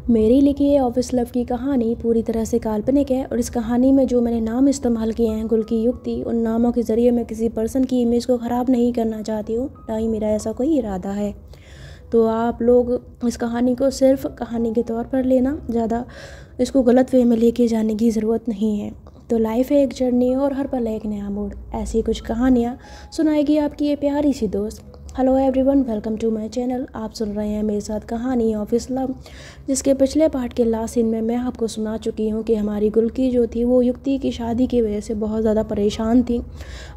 मेरी लिखी ये ऑफिस लव की कहानी पूरी तरह से काल्पनिक है और इस कहानी में जो मैंने नाम इस्तेमाल किए हैं गुल की युक्ति, उन नामों के ज़रिए मैं किसी पर्सन की इमेज को ख़राब नहीं करना चाहती हूँ, ना ही मेरा ऐसा कोई इरादा है। तो आप लोग इस कहानी को सिर्फ कहानी के तौर पर लेना, ज़्यादा इसको गलत वे में लेके जाने की ज़रूरत नहीं है। तो लाइफ है एक जर्नी और हर पल एक नया मूड, ऐसी कुछ कहानियाँ सुनाएगी आपकी ये प्यारी सी दोस्त। Hello everyone, welcome to my channel. आप सुन रहे हैं मेरे साथ कहानी ऑफिस लव, जिसके पिछले पार्ट के लास्ट सीन में मैं आपको सुना चुकी हूँ कि हमारी गुल्की जो थी वो युक्ति की शादी की वजह से बहुत ज़्यादा परेशान थी।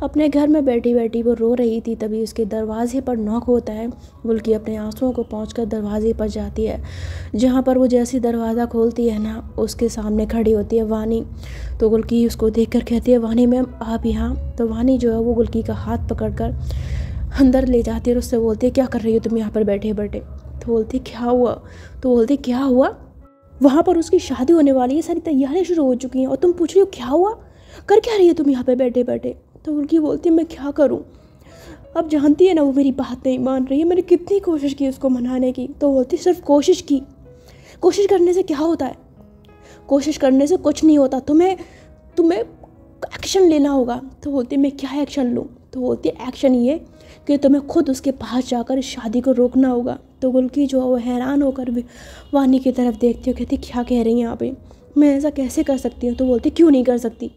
अपने घर में बैठी बैठी वो रो रही थी, तभी उसके दरवाजे पर नॉक होता है। गुल्की अपने आंसुओं को पहुँच दरवाजे पर जाती है, जहाँ पर वो जैसी दरवाज़ा खोलती है ना, उसके सामने खड़ी होती है वानी। तो गुल्की उसको देख कर कहती है, वानी मैम आप यहाँ। तो वानी जो है वो गुल्की का हाथ पकड़ कर अंदर ले जाती है और उससे बोलती है, क्या कर रही हो तुम यहाँ पर बैठे बैठे। तो बोलती क्या हुआ, तो बोलती क्या हुआ, वहाँ पर उसकी शादी होने वाली है, सारी तैयारियाँ शुरू हो चुकी हैं और तुम पूछ रही हो क्या हुआ, कर क्या रही हो तुम यहाँ पर बैठे बैठे। तो उनकी बोलती है मैं क्या करूँ, अब जानती है ना वो मेरी बात नहीं मान रही है, मैंने कितनी कोशिश की उसको मनाने की। तो बोलती सिर्फ कोशिश की, कोशिश करने से क्या होता है, कोशिश करने से कुछ नहीं होता, तुम्हें तुम्हें एक्शन लेना होगा। तो बोलती मैं क्या एक्शन लूँ। तो बोलती एक्शन ये कि तुम्हें खुद उसके पास जाकर इस शादी को रोकना होगा। तो गुल्की जो है वो हैरान होकर भी वानी की तरफ देखती हो, कहती क्या कह रही हैं यहाँ पे, मैं ऐसा कैसे कर सकती हूँ। तो बोलती क्यों नहीं कर सकती,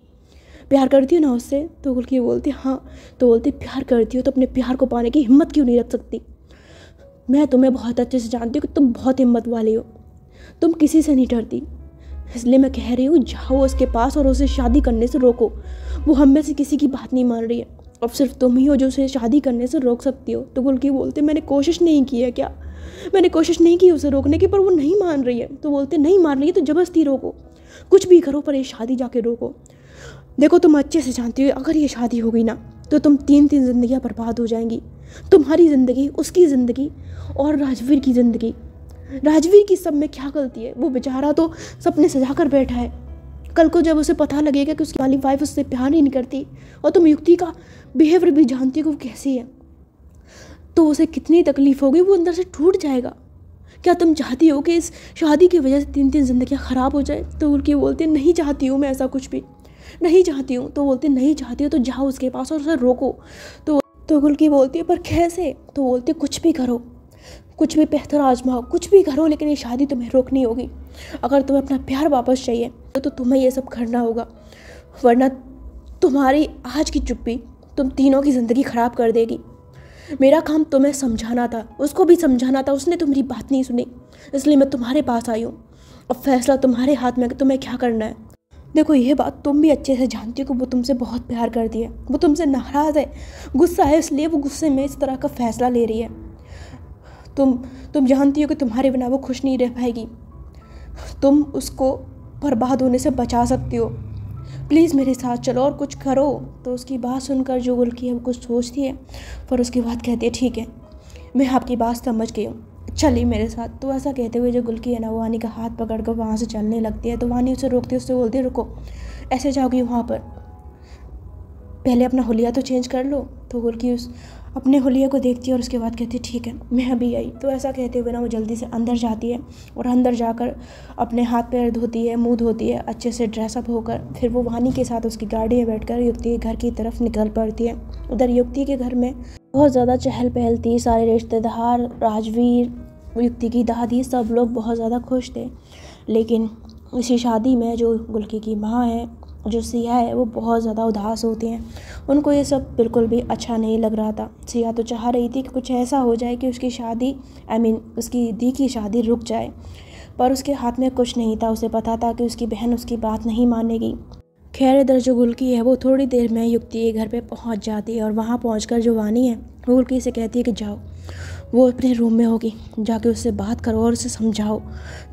प्यार करती हो ना उससे। तो गुल्की बोलती हाँ। तो बोलती प्यार करती हो तो अपने प्यार को पाने की हिम्मत क्यों नहीं रख सकती। मैं तुम्हें बहुत अच्छे से जानती हूँ कि तुम बहुत हिम्मत वाली हो, तुम किसी से नहीं डरती, इसलिए मैं कह रही हूँ जाओ उसके पास और उसे शादी करने से रोको। वो हम में से किसी की बात नहीं मान रही है, अब सिर्फ तुम ही हो जो उसे शादी करने से रोक सकती हो। तो गुल्की बोलते मैंने कोशिश नहीं की है क्या, मैंने कोशिश नहीं की उसे रोकने की, पर वो नहीं मान रही है। तो बोलते नहीं मान रही है तो ज़बरदस्ती रोको, कुछ भी करो पर ये शादी जाके रोको। देखो तुम अच्छे से जानती हो अगर ये शादी हो गई ना तो तुम तीन ज़िंदगियाँ बर्बाद हो जाएंगी, तुम्हारी ज़िंदगी, उसकी ज़िंदगी और राजवीर की ज़िंदगी। राजवीर की सब में क्या गलती है, वो बेचारा तो सपने सजा कर बैठा है, कल को जब उसे पता लगेगा कि उसकी वाली वाइफ उससे प्यार नहीं करती और तुम युक्ति का बिहेवियर भी जानती हो कि वो कैसी है, तो उसे कितनी तकलीफ होगी, वो अंदर से टूट जाएगा। क्या तुम चाहती हो कि इस शादी की वजह से तीन ज़िंदगियाँ ख़राब हो जाए। तो उनकी बोलती नहीं चाहती हूँ मैं ऐसा कुछ भी, नहीं चाहती हूँ। तो बोलते नहीं चाहती हो तो जाओ उसके पास और उसे रोको। तो गुल्की बोलती है पर कैसे। तो बोलती कुछ भी करो, कुछ भी बेहतर आजमाओ, कुछ भी करो, लेकिन ये शादी तुम्हें रोकनी होगी। अगर तुम्हें अपना प्यार वापस चाहिए तो तुम्हें ये सब करना होगा, वरना तुम्हारी आज की चुप्पी तुम तीनों की ज़िंदगी ख़राब कर देगी। मेरा काम तुम्हें समझाना था, उसको भी समझाना था, उसने तो मेरी बात नहीं सुनी, इसलिए मैं तुम्हारे पास आई हूँ। अब फैसला तुम्हारे हाथ में कि तुम्हें क्या करना है। देखो ये बात तुम भी अच्छे से जानती हो कि वो तुमसे बहुत प्यार करती है, वो तुमसे नाराज़ है, गुस्सा है, इसलिए वो गुस्से में इस तरह का फ़ैसला ले रही है। तुम जानती हो कि तुम्हारे बिना वो खुश नहीं रह पाएगी, तुम उसको बर्बाद होने से बचा सकती हो, प्लीज़ मेरे साथ चलो और कुछ करो। तो उसकी बात सुनकर जो गुल्की है वो कुछ सोचती है, पर उसके बाद कहती है ठीक है मैं आपकी बात समझ गई हूँ, चलिए मेरे साथ। तो ऐसा कहते हुए जो गुल्की है ना वो वानी का हाथ पकड़ कर वहाँ से चलने लगती है। तो वानी उसे रोकती है, उससे बोलती है रुको, ऐसे जाओगी वहाँ पर, पहले अपना हुलिया तो चेंज कर लो। तो गुल्की उस अपने हुलिया को देखती है और उसके बाद कहती है ठीक है मैं अभी आई। तो ऐसा कहते हुए ना वो जल्दी से अंदर जाती है और अंदर जाकर अपने हाथ पैर धोती है, मुंह धोती है, अच्छे से ड्रेसअप होकर फिर वो वानी के साथ उसकी गाड़ी में बैठकर युक्ति के घर की तरफ निकल पड़ती है। उधर युक्ति के घर में बहुत ज़्यादा चहल पहल थी, सारे रिश्तेदार, राजवीर, युक्ति की दादी, सब लोग बहुत ज़्यादा खुश थे। लेकिन इसी शादी में जो गुल्की की माँ है, जो सिया है, वो बहुत ज़्यादा उदास होती हैं। उनको ये सब बिल्कुल भी अच्छा नहीं लग रहा था। सिया तो चाह रही थी कि कुछ ऐसा हो जाए कि उसकी शादी उसकी दी की शादी रुक जाए, पर उसके हाथ में कुछ नहीं था। उसे पता था कि उसकी बहन उसकी बात नहीं मानेगी। खैर इधर जो गुल्की है वो थोड़ी देर में युक्ति के घर पे पहुंच जाती है और वहां पहुंचकर जो वानी है वो गुल्की से कहती है कि जाओ, वो अपने रूम में होगी, जाके उससे बात करो और उसे समझाओ।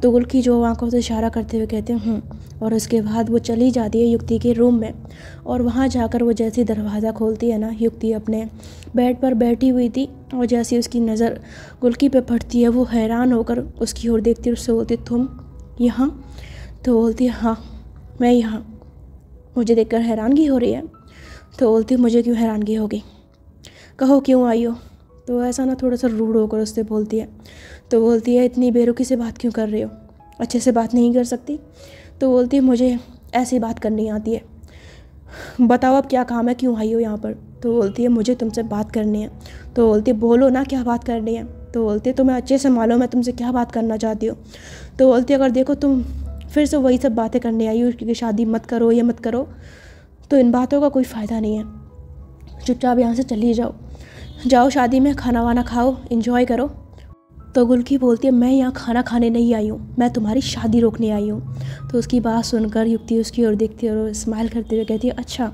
तो गुल्की जो आंखों से इशारा करते हुए कहते हैं और उसके बाद वो चली जाती है युक्ति के रूम में। और वहाँ जाकर वो जैसे दरवाज़ा खोलती है ना, युक्ति अपने बेड पर बैठी हुई थी और जैसे उसकी नज़र गुल्की पे पड़ती है वो हैरान होकर उसकी ओर देखती है, उससे बोलती तुम यहाँ। तो बोलती है हाँ मैं यहाँ, मुझे देखकर हैरानगी हो रही है। तो बोलती मुझे क्यों हैरानगी होगी, कहो क्यों आई हो। तो ऐसा ना थोड़ा सा रूड होकर उससे बोलती है। तो बोलती है इतनी बेरुखी से बात क्यों कर रही हो, अच्छे से बात नहीं कर सकती? तो बोलती है मुझे ऐसी बात करनी आती है। बताओ अब क्या काम है, क्यों आई हो यहाँ पर? तो बोलती है मुझे तुमसे बात करनी है। तो बोलती है बोलो ना क्या बात करनी है। तो बोलती है तुम्हें अच्छे से मालूम है तुमसे क्या बात करना चाहती हो। तो बोलती है अगर देखो तुम फिर से वही सब बातें करने आई हो कि शादी मत करो, ये मत करो, तो इन बातों का कोई फ़ायदा नहीं है। चुपचाप यहाँ से चली जाओ, जाओ शादी में खाना वाना खाओ, इंजॉय करो। तो गुल्की बोलती है मैं यहाँ खाना खाने नहीं आई हूँ, मैं तुम्हारी शादी रोकने आई हूँ। तो उसकी बात सुनकर युक्ति उसकी ओर देखती है और स्माइल करते हुए कहती है अच्छा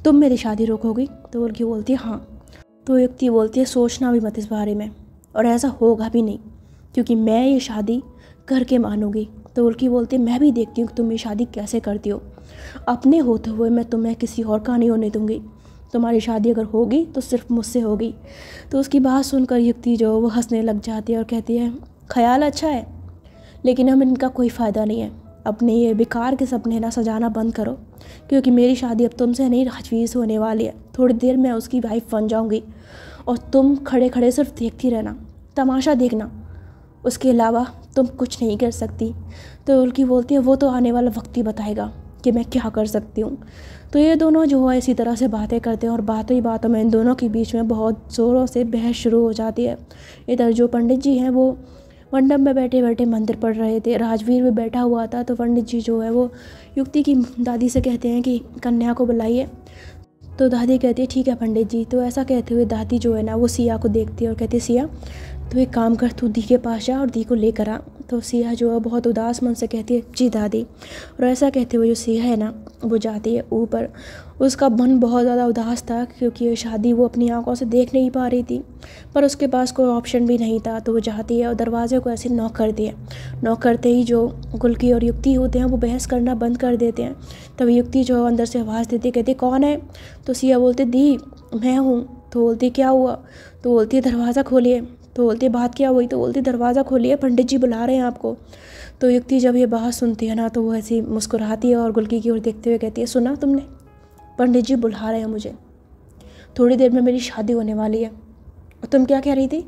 तुम मेरी शादी रोकोगी? तो गुल्की बोलती है हाँ। तो युक्ति बोलती है सोचना भी मत इस बारे में, और ऐसा होगा भी नहीं, क्योंकि मैं ये शादी करके मानूंगी। तो गुल्की बोलती है मैं भी देखती हूँ कि तुम ये शादी कैसे करती हो, अपने होते हुए मैं तुम्हें किसी और का नहीं होने दूँगी। तुम्हारी शादी अगर होगी तो सिर्फ मुझसे होगी। तो उसकी बात सुनकर युक्ति जो वो हंसने लग जाती है और कहती है ख्याल अच्छा है, लेकिन अब इनका कोई फ़ायदा नहीं है। अपने ये बेकार के सपने ना सजाना बंद करो, क्योंकि मेरी शादी अब तुमसे नहीं राजवीर से होने वाली है। थोड़ी देर में उसकी वाइफ बन जाऊंगी और तुम खड़े खड़े सिर्फ देखती रहना, तमाशा देखना, उसके अलावा तुम कुछ नहीं कर सकती। तो उल्की बोलती है वो तो आने वाला वक्त ही बताएगा कि मैं क्या कर सकती हूँ। तो ये दोनों जो है इसी तरह से बातें करते हैं और बातों ही बातों में इन दोनों के बीच में बहुत ज़ोरों से बहस शुरू हो जाती है। इधर जो पंडित जी हैं वो मंडप में बैठे बैठे मंत्र पढ़ रहे थे, राजवीर भी बैठा हुआ था। तो पंडित जी जो है वो युक्ति की दादी से कहते हैं कि कन्या को बुलाइए। तो दादी कहती है ठीक है पंडित जी। तो ऐसा कहते हुए दादी जो है ना वो सिया को देखती है और कहती है सिया तो एक काम कर, तू दी के पास जा और दी को लेकर आ। तो सिया जो है बहुत उदास मन से कहती है जी दादी। और ऐसा कहते हुए जो सिया है ना वो जाती है ऊपर। उसका मन बहुत ज़्यादा उदास था, क्योंकि ये शादी वो अपनी आंखों से देख नहीं पा रही थी, पर उसके पास कोई ऑप्शन भी नहीं था। तो वो जाती है और दरवाजे को ऐसे नॉक करती है। नॉक करते ही जो गुल्की और युक्ति होते हैं वो बहस करना बंद कर देते हैं। तभी युक्ति जो अंदर से आवाज़ देती कहती कौन है? तो सिया बोलते दी मैं हूँ। तो बोलती क्या हुआ? तो बोलती दरवाज़ा खोलिए। तो बोलती बात क्या हुई? तो बोलती दरवाज़ा खोलिए, पंडित जी बुला रहे हैं आपको। तो युक्ति जब ये बात सुनती है ना तो वो ऐसी मुस्कुराती है और गुल्की की ओर देखते हुए कहती है सुना तुमने, पंडित जी बुला रहे हैं मुझे, थोड़ी देर में मेरी शादी होने वाली है। और तुम क्या कह रही थी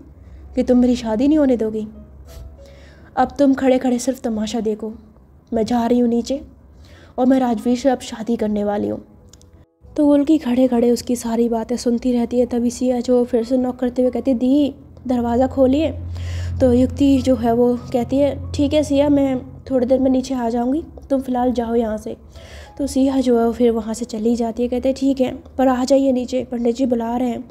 कि तुम मेरी शादी नहीं होने दोगी? अब तुम खड़े खड़े सिर्फ तमाशा देखो, मैं जा रही हूँ नीचे और मैं राजवीर से अब शादी करने वाली हूँ। तो गुल्की खड़े खड़े उसकी सारी बातें सुनती रहती है। तभी सिया जो फिर से नॉक करते हुए कहती दी दरवाज़ा खोलिए। तो युक्ति जो है वो कहती है ठीक है सिया, मैं थोड़ी देर में नीचे आ जाऊंगी, तुम फ़िलहाल जाओ यहाँ से। तो सिया जो है फिर वहाँ से चली जाती है। कहते हैं ठीक है पर आ जाइए नीचे, पंडित जी बुला रहे हैं।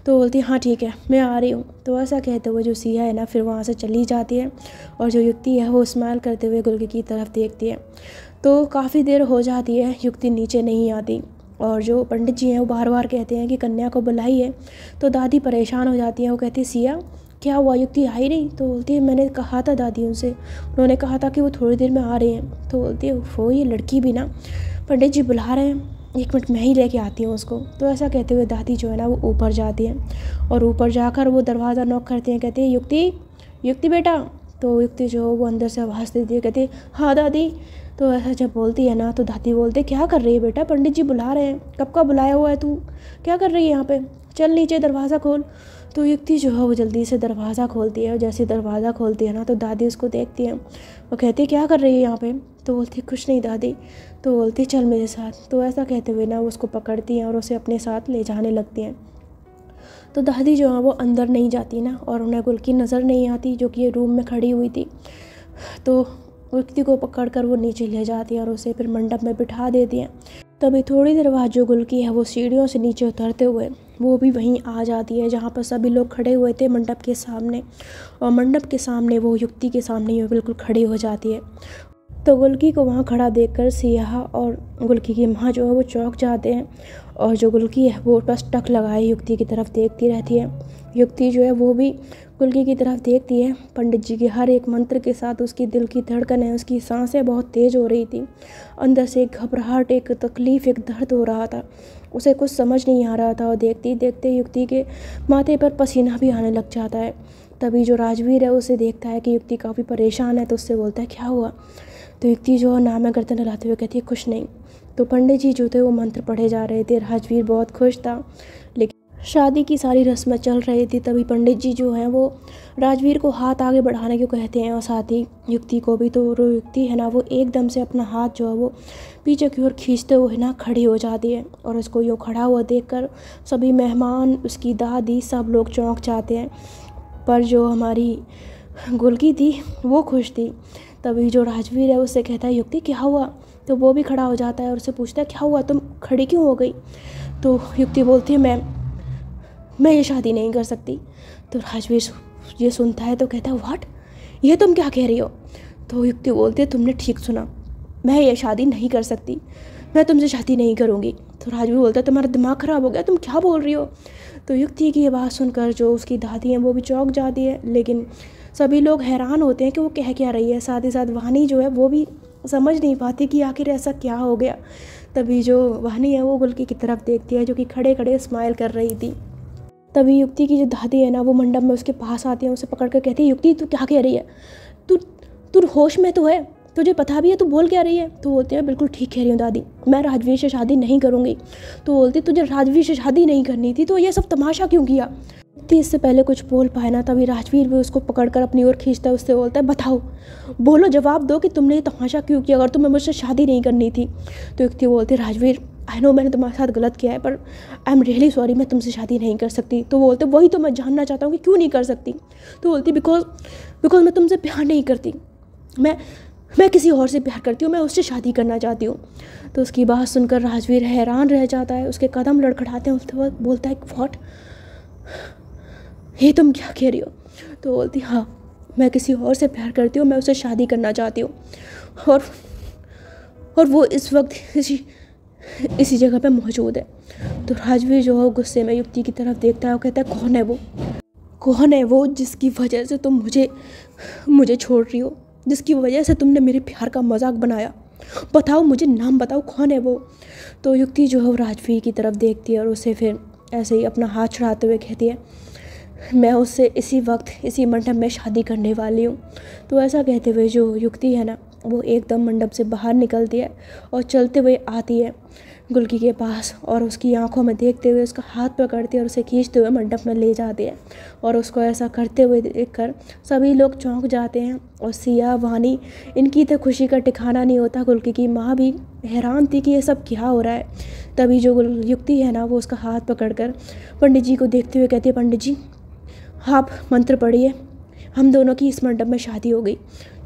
तो बोलती है हाँ ठीक है मैं आ रही हूँ। तो ऐसा कहते हुए जो सिया है ना फिर वहाँ से चली जाती है और जो युक्ति है वो स्माइल करते हुए गुल्की की तरफ देखती है। तो काफ़ी देर हो जाती है, युक्ति नीचे नहीं आती और जो पंडित जी हैं वो बार बार कहते हैं कि कन्या को बुलाइए। तो दादी परेशान हो जाती हैं, वो कहती है सिया क्या हुआ, युक्ति आई नहीं? तो बोलती है मैंने कहा था दादी उनसे, उन्होंने कहा था कि वो थोड़ी देर में आ रही हैं। तो बोलती है वो ये लड़की भी ना, पंडित जी बुला रहे हैं, एक मिनट मैं ही लेके आती हूँ उसको। तो ऐसा कहते हुए दादी जो है ना वो ऊपर जाती है और ऊपर जाकर वो दरवाज़ा नॉक करती हैं। कहती है युक्ति, युक्ति बेटा। तो युक्ति जो वो अंदर से आवाज़ देती है, कहती है हाँ दादी। तो ऐसा जब बोलती है ना तो दादी बोलते क्या कर रही है बेटा, पंडित जी बुला रहे हैं, कब का बुलाया हुआ है तू, क्या कर रही है यहाँ पे, चल नीचे दरवाज़ा खोल। तो युक्ति जो है वो जल्दी से दरवाज़ा खोलती है और जैसे दरवाज़ा खोलती है ना तो दादी उसको देखती है, वो कहती है क्या कर रही है यहाँ पे? तो बोलती कुछ नहीं दादी। तो बोलती चल मेरे साथ। तो ऐसा कहते हुए ना वो उसको पकड़ती हैं और उसे अपने साथ ले जाने लगती हैं। तो दादी जो है वो अंदर नहीं जाती ना और उन्हें गुल्की नज़र नहीं आती जो कि ये रूम में खड़ी हुई थी। तो युक्ति को पकड़कर वो नीचे ले जाती है और उसे फिर मंडप में बिठा देती हैं। तभी थोड़ी देर बाद जो गुल्की है वो सीढ़ियों से नीचे उतरते हुए वो भी वहीं आ जाती है जहाँ पर सभी लोग खड़े हुए थे मंडप के सामने, और मंडप के सामने वो युक्ति के सामने ही बिल्कुल खड़ी हो जाती है। तो गुल्की को वहाँ खड़ा देखकर सिया और गुल्की की माँ जो है वो चौंक जाते हैं और जो गुल्की है वो बस टक लगाए युक्ति की तरफ देखती रहती है। युक्ति जो है वो भी गुल्की की तरफ देखती है। पंडित जी के हर एक मंत्र के साथ उसकी दिल की धड़कन है, उसकी सांसें बहुत तेज़ हो रही थी, अंदर से एक घबराहट, एक तकलीफ़, एक दर्द हो रहा था, उसे कुछ समझ नहीं आ रहा था। और देखते देखते युक्ति के माथे पर पसीना भी आने लग जाता है। तभी जो राजवीर है उसे देखता है कि युक्ति काफ़ी परेशान है तो उससे बोलता है क्या हुआ? तो युक्ति जो नाम में गर्दन हिलाते हुए कहती है कुछ नहीं। तो पंडित जी जो थे वो मंत्र पढ़े जा रहे थे। राजवीर बहुत खुश था, शादी की सारी रस्में चल रही थी, तभी पंडित जी जो हैं वो राजवीर को हाथ आगे बढ़ाने को कहते हैं और साथ ही युक्ति को भी। तो वो युक्ति है ना, वो एकदम से अपना हाथ जो है वो पीछे की ओर खींचते हुए ना खड़ी हो जाती है और उसको यूँ खड़ा हुआ देखकर सभी मेहमान, उसकी दादी, सब लोग चौंक जाते हैं। पर जो हमारी गुलकी थी वो खुश थी। तभी जो राजवीर है उससे कहता है, युक्ति क्या हुआ? तो वो भी खड़ा हो जाता है और उससे पूछता है, क्या हुआ, तुम खड़ी क्यों हो गई? तो युक्ति बोलती है, मैं ये शादी नहीं कर सकती। तो राजवीर ये सुनता है तो कहता है, व्हाट, ये तुम क्या कह रही हो? तो युक्ति बोलती है, तुमने ठीक सुना, मैं ये शादी नहीं कर सकती, मैं तुमसे शादी नहीं करूँगी। तो राजवीर बोलता है, तुम्हारा दिमाग ख़राब हो गया, तुम क्या बोल रही हो? तो युक्ति की ये बात सुनकर जो उसकी दादी हैं वो भी चौंक जाती है, लेकिन सभी लोग हैरान होते हैं कि वो कह क्या रही है। साथ ही साथ वानी जो है वो भी समझ नहीं पाती कि आखिर ऐसा क्या हो गया। तभी जो वानी है वो गुलकी की तरफ देखती है जो कि खड़े खड़े स्माइल कर रही थी। तभी युक्ति की जो दादी है ना वो मंडप में उसके पास आती है, उसे पकड़ कर कहती है, युक्ति तू क्या कह रही है? तू तू होश में तो है? तुझे पता भी है तू बोल क्या रही है? तो बोलती है, बिल्कुल ठीक कह रही हूँ दादी, मैं राजवीर से शादी नहीं करूँगी। तो बोलती, तुझे राजवीर से शादी नहीं करनी थी तो ये सब तमाशा क्यों किया? युक्ति इससे पहले कुछ बोल पाए ना, तभी राजवीर भी उसको पकड़कर अपनी ओर खींचता है, उससे बोलता है, बताओ, बोलो, जवाब दो कि तुमने ये तमाशा क्यों किया अगर तुम्हें मुझसे शादी नहीं करनी थी। तो युक्ति बोलती है, राजवीर आई नो मैंने तुम्हारे साथ गलत किया है, पर आई एम रियली सॉरी, मैं तुमसे शादी नहीं कर सकती। तो बोलते, वही तो मैं जानना चाहता हूँ कि क्यों नहीं कर सकती। तो बोलती, बिकॉज मैं तुमसे प्यार नहीं करती, मैं किसी और से प्यार करती हूँ, मैं उससे शादी करना चाहती हूँ। तो उसकी बात सुनकर राजवीर हैरान रह जाता है, उसके कदम लड़खड़ाते हैं, उसके बाद बोलता है, व्हाट, ये तुम क्या कह रही हो? तो बोलती, हाँ, मैं किसी और से प्यार करती हूँ, मैं उससे शादी करना चाहती हूँ, और वो इस वक्त इसी जगह पे मौजूद है। तो राजवीर जो है गुस्से में युक्ति की तरफ देखता है और कहता है, कौन है वो जिसकी वजह से तुम मुझे छोड़ रही हो, जिसकी वजह से तुमने मेरे प्यार का मजाक बनाया? बताओ, मुझे नाम बताओ, कौन है वो? तो युक्ति जो है वो राजवीर की तरफ देखती है और उसे फिर ऐसे ही अपना हाथ चढ़ाते हुए कहती है, मैं उससे इसी वक्त इसी मंडप में शादी करने वाली हूँ। तो ऐसा कहते हुए जो युक्ति है ना वो एकदम मंडप से बाहर निकलती है और चलते हुए आती है गुलकी के पास और उसकी आंखों में देखते हुए उसका हाथ पकड़ती है और उसे खींचते हुए मंडप में ले जाती है। और उसको ऐसा करते हुए देखकर सभी लोग चौंक जाते हैं और सिया, वानी, इनकी तो खुशी का ठिकाना नहीं होता। गुलकी की माँ भी हैरान थी कि ये सब क्या हो रहा है। तभी जो युक्ति है ना वो उसका हाथ पकड़कर पंडित जी को देखते हुए कहती है, पंडित जी आप मंत्र पढ़िए, हम दोनों की इस मंडप में शादी हो गई।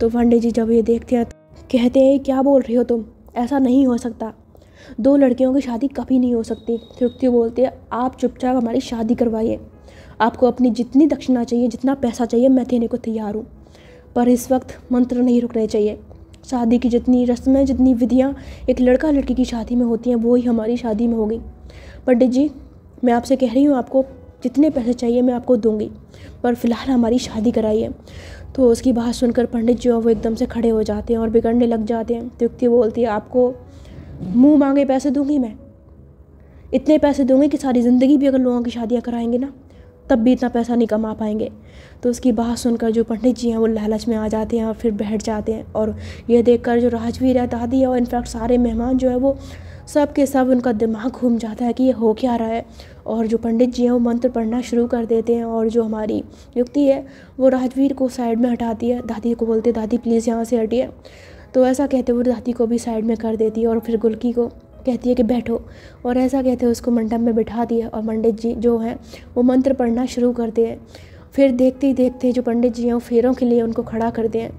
तो पंडित जी जब ये देखते हैं कहते हैं, क्या बोल रही हो तुम, ऐसा नहीं हो सकता, दो लड़कियों की शादी कभी नहीं हो सकती। तो युक्ति बोलती है, आप चुपचाप हमारी शादी करवाइए, आपको अपनी जितनी दक्षिणा चाहिए, जितना पैसा चाहिए, मैं देने को तैयार हूँ, पर इस वक्त मंत्र नहीं रुकने चाहिए। शादी की जितनी रस्में, जितनी विधियाँ एक लड़का लड़की की शादी में होती हैं वो ही हमारी शादी में होगी। पंडित जी मैं आपसे कह रही हूँ, आपको जितने पैसे चाहिए मैं आपको दूंगी, पर फिलहाल हमारी शादी कराइए। तो उसकी बात सुनकर पंडित जो है वो एकदम से खड़े हो जाते हैं और बिगड़ने लग जाते हैं। तो युक्ति बोलती है, आपको मुंह मांगे पैसे दूंगी, मैं इतने पैसे दूंगी कि सारी ज़िंदगी भी अगर लोगों की शादियाँ कराएंगे ना तब भी इतना पैसा नहीं कमा पाएंगे। तो उसकी बात सुनकर जो पंडित जी हैं वो लालच में आ जाते हैं और फिर बैठ जाते हैं। और ये देखकर जो राजवीर है, दादी है और इनफैक्ट सारे मेहमान जो है वो सब के सब उनका दिमाग घूम जाता है कि ये हो क्या रहा है। और जो पंडित जी हैं वो मंत्र पढ़ना शुरू कर देते हैं और जो हमारी युक्ति है वो राजवीर को साइड में हटाती है, दादी को बोलती है, दादी प्लीज़ यहाँ से हटिए। तो ऐसा कहते हुए दादी को भी साइड में कर देती है और फिर गुलकी को कहती है कि बैठो, और ऐसा कहते हुए उसको मंडप में बिठा दिया। और पंडित जी जो हैं वो मंत्र पढ़ना शुरू करते हैं। फिर देखते ही देखते जो पंडित जी हैं वो फेरों के लिए उनको खड़ा करते हैं।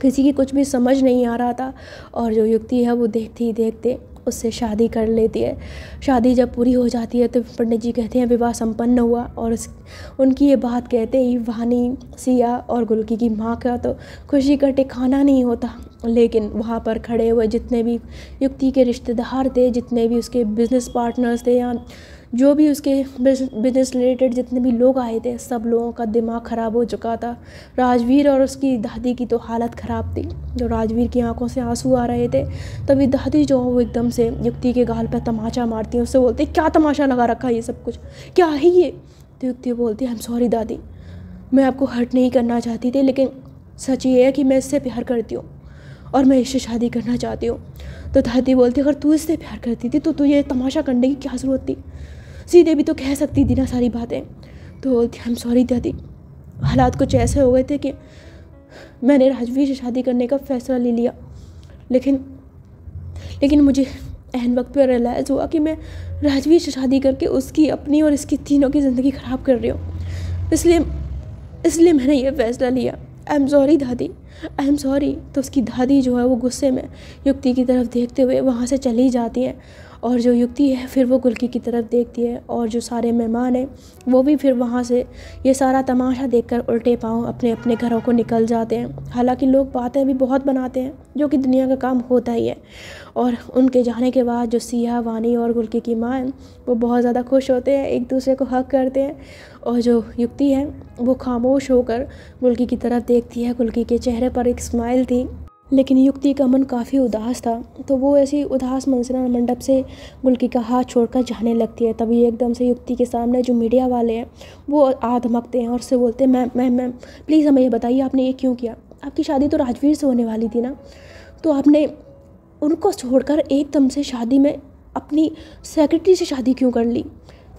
किसी की कुछ भी समझ नहीं आ रहा था और जो युक्ति है वो देखते ही देखते उससे शादी कर लेती है। शादी जब पूरी हो जाती है तो पंडित जी कहते हैं विवाह संपन्न हुआ। और उनकी ये बात कहते ही वानी, सिया और गुलकी की माँ का तो खुशी का ठिकाना नहीं होता। लेकिन वहाँ पर खड़े हुए जितने भी युक्ति के रिश्तेदार थे, जितने भी उसके बिजनेस पार्टनर्स थे या जो भी उसके बिजनेस रिलेटेड जितने भी लोग आए थे, सब लोगों का दिमाग ख़राब हो चुका था। राजवीर और उसकी दादी की तो हालत ख़राब थी। जो राजवीर की आंखों से आंसू आ रहे थे तभी दादी जो वो एकदम से युक्ति के गाल पर तमाचा मारती है, उससे बोलती क्या तमाशा लगा रखा है, ये सब कुछ क्या है ये? तो युक्ति बोलती है, आई एम सॉरी दादी, मैं आपको हर्ट नहीं करना चाहती थी, लेकिन सच ये है कि मैं इससे प्यार करती हूँ और मैं इससे शादी करना चाहती हूँ। तो दादी बोलती अगर तू इससे प्यार करती थी तो तुझे तमाशा करने की क्या ज़रूरत थी? सीधे भी तो कह सकती थी ना सारी बातें। तो बोलती आई एम सॉरी दादी, हालात कुछ ऐसे हो गए थे कि मैंने राजवीर से शादी करने का फ़ैसला ले लिया, लेकिन मुझे एहन वक्त पर रियलाइज़ हुआ कि मैं राजवीर से शादी करके उसकी, अपनी और इसकी तीनों की ज़िंदगी ख़राब कर रही हूँ। इसलिए मैंने ये फ़ैसला लिया। आई एम सॉरी दादी, आई एम सॉरी। तो उसकी दादी जो है वो गुस्से में युक्ति की तरफ देखते हुए वहाँ से चली जाती हैं, और जो युक्ति है फिर वो गुल्की की तरफ देखती है, और जो सारे मेहमान हैं वो भी फिर वहाँ से ये सारा तमाशा देखकर उल्टे पाँव अपने अपने घरों को निकल जाते हैं। हालांकि लोग बातें भी बहुत बनाते हैं, जो कि दुनिया का काम होता ही है। और उनके जाने के बाद जो सिया, वानी और गुल्की की माँ हैं वो बहुत ज़्यादा खुश होते हैं, एक दूसरे को हक करते हैं, और जो युक्ति है वो खामोश होकर गुल्की की तरफ देखती है। गुल्की के चेहरे पर एक स्माइल थी, लेकिन युक्ति का मन काफ़ी उदास था। तो वो ऐसी उदास मन से मंडप से गुल्की का हाथ छोड़कर जाने लगती है। तभी एकदम से युक्ति के सामने जो मीडिया वाले हैं वो आ धमकते हैं और उससे बोलते हैं मैम प्लीज़ हमें ये बताइए आपने ये क्यों किया? आपकी शादी तो राजवीर से होने वाली थी ना, तो आपने उनको छोड़कर एकदम से शादी में अपनी सेक्रेटरी से शादी क्यों कर ली?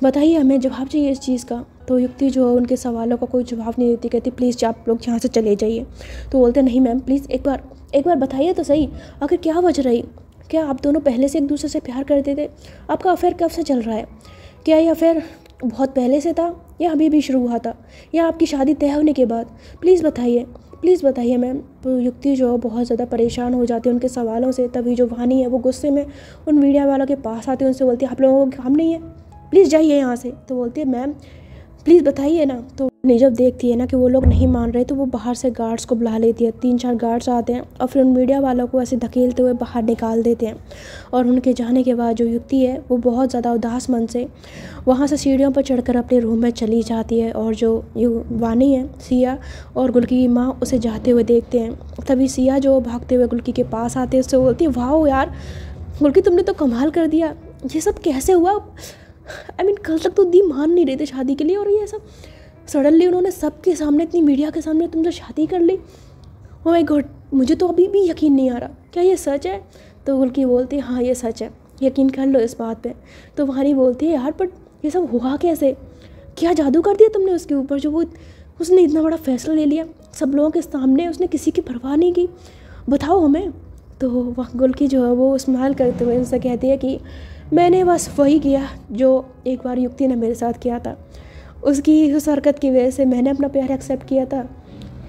बताइए, हमें जवाब चाहिए इस चीज़ का। तो युक्ति जो है उनके सवालों का कोई जवाब नहीं देती, कहती प्लीज़ आप लोग यहाँ से चले जाइए। तो बोलते नहीं मैम प्लीज़ एक बार बताइए तो सही, आखिर क्या वजह रही? क्या आप दोनों पहले से एक दूसरे से प्यार करते थे? आपका अफेयर कब से चल रहा है? क्या ये अफेयर बहुत पहले से था या अभी भी शुरू हुआ था, या आपकी शादी तय होने के बाद? प्लीज़ बताइए मैम। तो युक्ति जो बहुत ज़्यादा परेशान हो जाती है उनके सवालों से। तभी जो वानी है वो गुस्से में उन मीडिया वालों के पास आती है, उनसे बोलती है आप लोगों को काम नहीं है, प्लीज़ जाइए यहाँ से। तो बोलती है मैम प्लीज़ बताइए ना। तो जब देखती है ना कि वो लोग नहीं मान रहे तो वो बाहर से गार्ड्स को बुला लेती है। 3-4 गार्ड्स आते हैं और फिर उन मीडिया वालों को ऐसे धकेलते हुए बाहर निकाल देते हैं। और उनके जाने के बाद जो युक्ति है वो बहुत ज़्यादा उदास मन से वहाँ से सीढ़ियों पर चढ़कर अपने रूम में चली जाती है। और जो वानी है, सिया और गुल्की की माँ उसे जाते हुए देखते हैं। तभी सिया जो भागते हुए गुल्की के पास आते हैं, उससे बोलती है वाह यार गुल्की, तुमने तो कमाल कर दिया, ये सब कैसे हुआ? कल तक तो दी मान नहीं रहे थे शादी के लिए, और ये सब सडनली उन्होंने सबके सामने, इतनी मीडिया के सामने तुमसे शादी कर ली। ओह माय गॉड, मुझे तो अभी भी यकीन नहीं आ रहा, क्या ये सच है? तो गुल्की बोलती है हाँ ये सच है, यकीन कर लो इस बात पे। तो वानी बोलती है यार बट ये सब हुआ कैसे? क्या जादू कर दिया तुमने उसके ऊपर, जो वो उसने इतना बड़ा फैसला ले लिया सब लोगों के सामने, उसने किसी की परवाह नहीं की, बताओ हमें। तो वह गुल्की जो है वो स्माइल करते हुए उससे कहती है कि मैंने बस वही किया जो एक बार युक्ति ने मेरे साथ किया था। उसकी उस हरकत की वजह से मैंने अपना प्यार एक्सेप्ट किया था,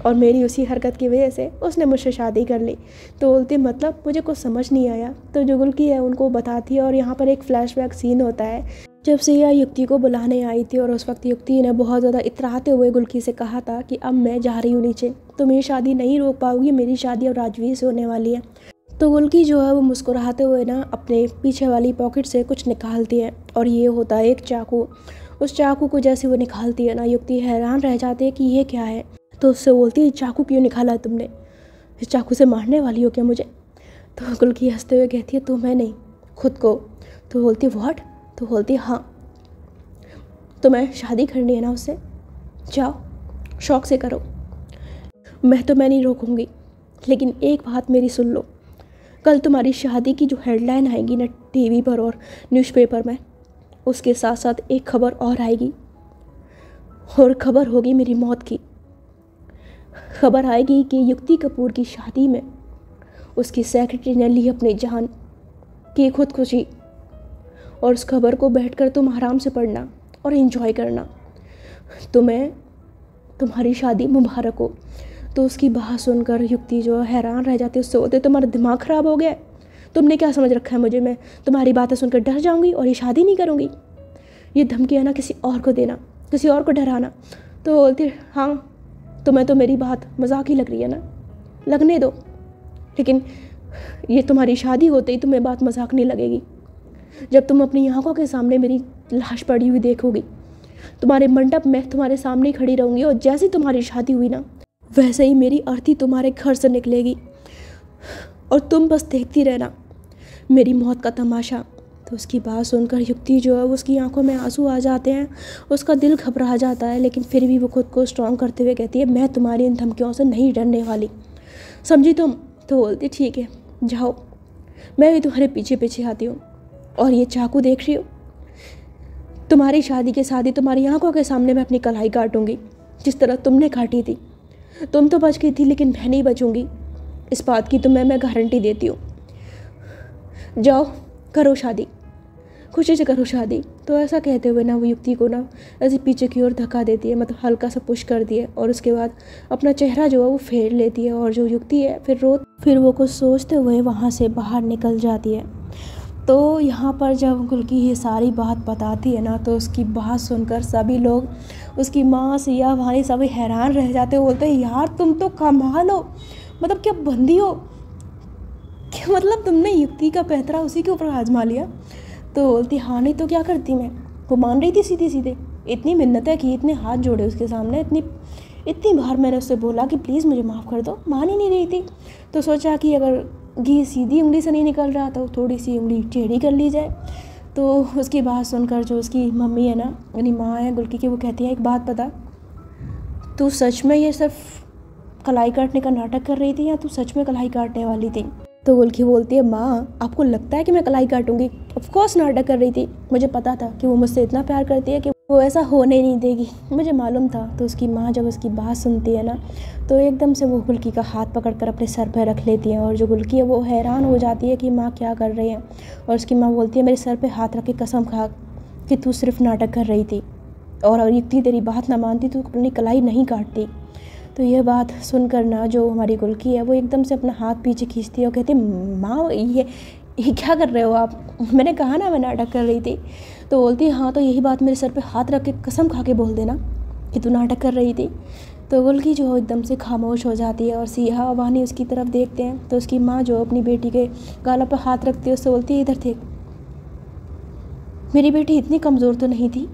और मेरी उसी हरकत की वजह से उसने मुझसे शादी कर ली। तो बोलती मुझे कुछ समझ नहीं आया। तो जो गुल्की है उनको बताती है, और यहाँ पर एक फ्लैशबैक सीन होता है जब सिया युक्ति को बुलाने आई थी, और उस वक्त युक्ति ने बहुत ज़्यादा इतराते हुए गुल्की से कहा था कि अब मैं जा रही हूँ नीचे, तो मेरी शादी नहीं रोक पाओगी, मेरी शादी अब राजवीर से होने वाली है। तो गुल्की जो है वो मुस्कुराते हुए ना अपने पीछे वाली पॉकेट से कुछ निकालती है, और ये होता है एक चाकू। उस चाकू को जैसे वो निकालती है ना, युक्ति हैरान रह जाती है कि ये क्या है। तो उससे बोलती है चाकू क्यों निकाला है तुमने, इस चाकू से मारने वाली हो क्या मुझे? तो गुल्की हंसते हुए कहती है तुम्हें नहीं, खुद को। तो बोलती है व्हाट? तो बोलती है हाँ, तुम्हें शादी करनी है ना उससे, जाओ शौक से करो, मैं नहीं रोकूंगी। लेकिन एक बात मेरी सुन लो, कल तुम्हारी शादी की जो हेडलाइन आएगी ना टीवी पर और न्यूज़पेपर में, उसके साथ साथ एक खबर और आएगी, और खबर होगी मेरी मौत की। खबर आएगी कि युक्ति कपूर की शादी में उसकी सेक्रेटरी ने ली अपनी जान की खुदकुशी, और उस खबर को बैठकर तुम आराम से पढ़ना और एंजॉय करना, तुम्हारी शादी मुबारक हो। तो उसकी बात सुनकर युक्ति जो हैरान रह जाती है, उससे बोलते तुम्हारा दिमाग ख़राब हो गया, तुमने क्या समझ रखा है मुझे, मैं तुम्हारी बातें सुनकर डर जाऊंगी और ये शादी नहीं करूंगी? ये धमकी है ना किसी और को देना, किसी और को डराना। तो बोलती हाँ, तुम्हें तो मेरी बात मजाक ही लग रही है ना, लगने दो, लेकिन ये तुम्हारी शादी होते ही तुम्हें बात मजाक नहीं लगेगी। जब तुम अपनी आंखों के सामने मेरी लाश पड़ी हुई देखोगी, तुम्हारे मंडप में तुम्हारे सामने ही खड़ी रहूँगी, और जैसे तुम्हारी शादी हुई ना वैसे ही मेरी अर्थी तुम्हारे घर से निकलेगी, और तुम बस देखती रहना मेरी मौत का तमाशा। तो उसकी बात सुनकर युक्ति जो है उसकी आंखों में आंसू आ जाते हैं, उसका दिल घबरा जाता है, लेकिन फिर भी वो खुद को स्ट्रॉन्ग करते हुए कहती है मैं तुम्हारी इन धमकियों से नहीं डरने वाली, समझी तुम? तो बोलती ठीक है जाओ, मैं भी तुम्हारे पीछे पीछे आती हूँ। और ये चाकू देख रही हो, तुम्हारी शादी के साथ ही तुम्हारी आंखों के सामने मैं अपनी कलाई काटूंगी, जिस तरह तुमने काटी थी। तुम तो बच गई थी, लेकिन मैं नहीं बचूंगी, इस बात की तुम्हें मैं गारंटी देती हूँ। जाओ करो शादी, खुशी से करो शादी। तो ऐसा कहते हुए ना वो युक्ति को ना ऐसे पीछे की ओर धक्का देती है, मतलब हल्का सा पुश कर दिए, और उसके बाद अपना चेहरा जो है वो फेर लेती है, और जो युक्ति है फिर वो कुछ सोचते हुए वहाँ से बाहर निकल जाती है। तो यहाँ पर जब गुल्की ये सारी बात बताती है ना, तो उसकी बात सुनकर सभी लोग, उसकी माँ, सिया, भाई सभी हैरान रह जाते, बोलते हैं यार तुम तो कमाल हो, मतलब क्या बंदी हो, क्या मतलब तुमने युक्ति का पैंतरा उसी के ऊपर आजमा लिया। तो बोलती हाँ नहीं तो क्या करती मैं, वो मान रही थी सीधे सीधे, इतनी मिन्नतें की, इतने हाथ जोड़े उसके सामने, इतनी बार मैंने उससे बोला कि प्लीज़ मुझे माफ़ कर दो, मान ही नहीं रही थी। तो सोचा कि अगर घी सीधी उंगली से नहीं निकल रहा तो थोड़ी सी उंगली टेढ़ी कर ली जाए। तो उसकी बात सुनकर जो उसकी मम्मी है ना, यानी माँ है गुल्की की, वो कहती है एक बात बता, तू सच में ये सिर्फ कलाई काटने का नाटक कर रही थी या तू सच में कलाई काटने वाली थी। तो गुल्की बोलती है माँ आपको लगता है कि मैं कलाई काटूंगी, ऑफकोर्स नाटक कर रही थी, मुझे पता था कि वो मुझसे इतना प्यार करती है कि वो ऐसा होने नहीं देगी, मुझे मालूम था। तो उसकी माँ जब उसकी बात सुनती है ना, तो एकदम से वो गुल्की का हाथ पकड़कर अपने सर पर रख लेती है, और जो गुल्की है वो हैरान हो जाती है कि माँ क्या कर रही है। और उसकी माँ बोलती है मेरे सर पे हाथ रख के कसम खा कि तू सिर्फ नाटक कर रही थी, और युक्ति तेरी बात ना मानती तो अपनी कलाई नहीं काटती। तो ये बात सुनकर ना जो हमारी गुल्की है वो एकदम से अपना हाथ पीछे खींचती है और कहती है माँ ये क्या कर रहे हो आप, मैंने कहा ना मैं नाटक कर रही थी। तो बोलती है हाँ तो यही बात मेरे सर पे हाथ रख के कसम खा के बोल देना कि तू नाटक कर रही थी। तो गुल्की जो एकदम से खामोश हो जाती है, और सिया और वानी उसकी तरफ देखते हैं। तो उसकी माँ जो अपनी बेटी के गालों पर हाथ रखती है उससे बोलती है इधर देख, मेरी बेटी इतनी कमज़ोर तो नहीं थी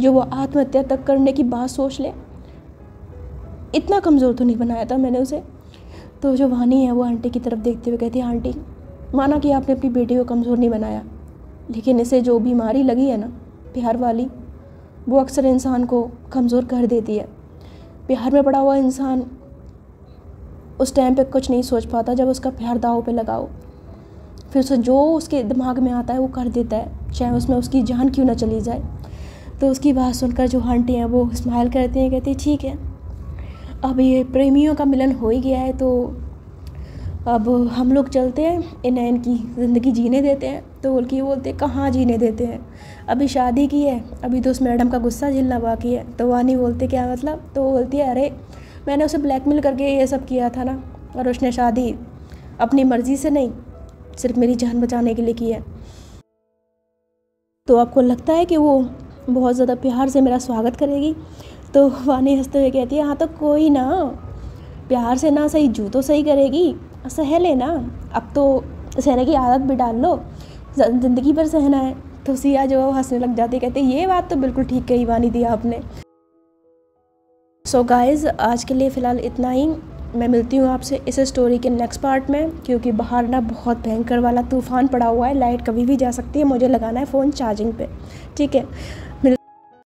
जो वो आत्महत्या तक करने की बात सोच ले, इतना कमज़ोर तो नहीं बनाया था मैंने उसे। तो जो वानी है वो आंटी की तरफ देखते हुए कहती है आंटी माना कि आपने अपनी बेटी को कमज़ोर नहीं बनाया, लेकिन इसे जो बीमारी लगी है ना प्यार वाली, वो अक्सर इंसान को कमज़ोर कर देती है। प्यार में पड़ा हुआ इंसान उस टाइम पे कुछ नहीं सोच पाता जब उसका प्यार दाव पे लगाओ, फिर उसे जो उसके दिमाग में आता है वो कर देता है, चाहे उसमें उसकी जान क्यों ना चली जाए। तो उसकी बात सुनकर जो आंटी हैं वो स्माइल करती हैं, कहती है ठीक है अब ये प्रेमियों का मिलन हो ही गया है, तो अब हम लोग चलते हैं, इन्हें इनकी ज़िंदगी जीने देते हैं। तो गुल्की बोलते कहाँ जीने देते हैं, अभी शादी की है, अभी तो उस मैडम का गुस्सा झेलना बाकी है। तो वानी बोलते क्या मतलब। तो वो बोलती है अरे मैंने उसे ब्लैकमेल करके ये सब किया था ना, और उसने शादी अपनी मर्ज़ी से नहीं, सिर्फ मेरी जान बचाने के लिए की है। तो आपको लगता है कि वो बहुत ज़्यादा प्यार से मेरा स्वागत करेगी। तो वानी हंसते हुए कहती है हाँ तो कोई ना, प्यार से ना सही जू तो सही करेगी, सह लेना, अब तो सहने की आदत भी डाल लो, ज़िंदगी भर सहना है। तो सिया जो हंसने लग जाती, कहते ये बात तो बिल्कुल ठीक कही वानी दी आपने। सो गाइज़ आज के लिए फ़िलहाल इतना ही, मैं मिलती हूँ आपसे इस स्टोरी के नेक्स्ट पार्ट में, क्योंकि बाहर ना बहुत भयंकर वाला तूफ़ान पड़ा हुआ है, लाइट कभी भी जा सकती है, मुझे लगाना है फ़ोन चार्जिंग पे, ठीक है।